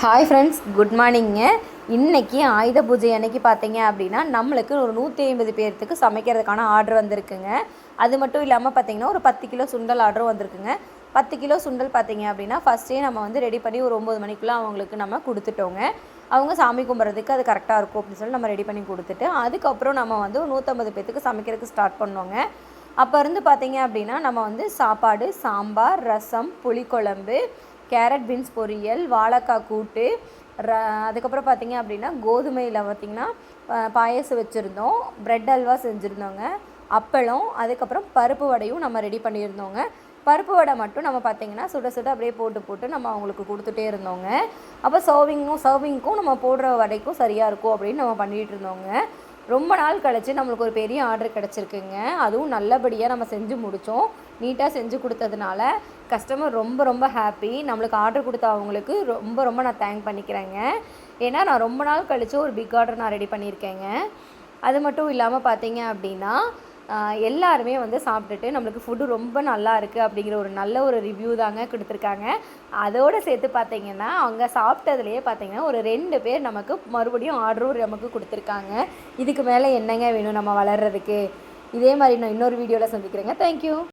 Hi friends, good மார்னிங்க. இன்றைக்கி ஆயுத பூஜை அன்னைக்கு பார்த்தீங்க அப்படின்னா நம்மளுக்கு ஒரு 150 பேர்த்துக்கு சமைக்கிறதுக்கான ஆர்டர் வந்திருக்குங்க. அது மட்டும் இல்லாமல் பார்த்திங்கன்னா ஒரு 10 கிலோ சுண்டல் ஆர்டரும் வந்திருக்குங்க. 10 கிலோ சுண்டல் பார்த்திங்க அப்படின்னா ஃபஸ்ட்டே நம்ம வந்து ரெடி பண்ணி ஒரு 9 மணிக்குள்ளே அவங்களுக்கு நம்ம கொடுத்துட்டோங்க. அவங்க சாமி கும்பிட்றதுக்கு அது கரெக்டாக இருக்கும் அப்படின்னு சொல்லி நம்ம ரெடி பண்ணி கொடுத்துட்டு அதுக்கப்புறம் நம்ம வந்து 150 பேர்த்துக்கு சமைக்கிறதுக்கு ஸ்டார்ட் பண்ணோங்க. அப்போ இருந்து பார்த்திங்க அப்படின்னா நம்ம வந்து சாப்பாடு, சாம்பார், ரசம், புளிக்குழம்பு, கேரட் பீன்ஸ் பொரியல், வாழைக்காய் கூட்டு, அதுக்கப்புறம் பார்த்திங்க அப்படின்னா கோதுமையில் பார்த்திங்கன்னா பாயசம் வச்சுருந்தோம், ப்ரெட் அல்வா செஞ்சுருந்தோங்க, அப்பளம், அதுக்கப்புறம் பருப்பு வடையும் நம்ம ரெடி பண்ணியிருந்தோங்க. பருப்பு வடை மட்டும் நம்ம பார்த்திங்கன்னா சுட சுட அப்படியே போட்டு நம்ம அவங்களுக்கு கொடுத்துட்டே இருந்தோங்க. அப்போ சர்விங்க்கும் நம்ம போடுற வடைக்கும் சரியாக இருக்கும் அப்படின்னு நம்ம பண்ணிகிட்டு இருந்தோங்க. ரொம்ப நாள் கழிச்சு நம்மளுக்கு ஒரு பெரிய ஆர்டர் கிடச்சிருக்குங்க. அதுவும் நல்லபடியாக நம்ம செஞ்சு முடித்தோம். நீட்டாக செஞ்சு கொடுத்ததுனால கஸ்டமர் ரொம்ப ரொம்ப ஹாப்பி. நம்மளுக்கு ஆர்டர் கொடுத்த அவங்களுக்கு ரொம்ப ரொம்ப நான் தேங்க் பண்ணிக்கிறேங்க. ஏன்னா நான் ரொம்ப நாள் கழித்து ஒரு பிக் ஆர்டர் நான் ரெடி பண்ணியிருக்கேங்க. அது மட்டும் இல்லாமல் பார்த்தீங்க அப்படின்னா எல்லாருமே வந்து சாப்பிட்டுட்டு நம்மளுக்கு ஃபுட்டு ரொம்ப நல்லா இருக்குது அப்படிங்கிற ஒரு நல்ல ஒரு ரிவ்யூ தாங்க கொடுத்துருக்காங்க. அதோடு சேர்த்து பார்த்திங்கன்னா அவங்க சாப்பிட்டதுலேயே பார்த்திங்கன்னா ஒரு 2 பேர் நமக்கு மறுபடியும் ஆர்டரும் நமக்கு கொடுத்துருக்காங்க. இதுக்கு மேலே என்னங்க வேணும் நம்ம வளர்கிறதுக்கு. இதே மாதிரி நான் இன்னொரு வீடியோவில் சந்திக்கிறேங்க. தேங்க்யூ.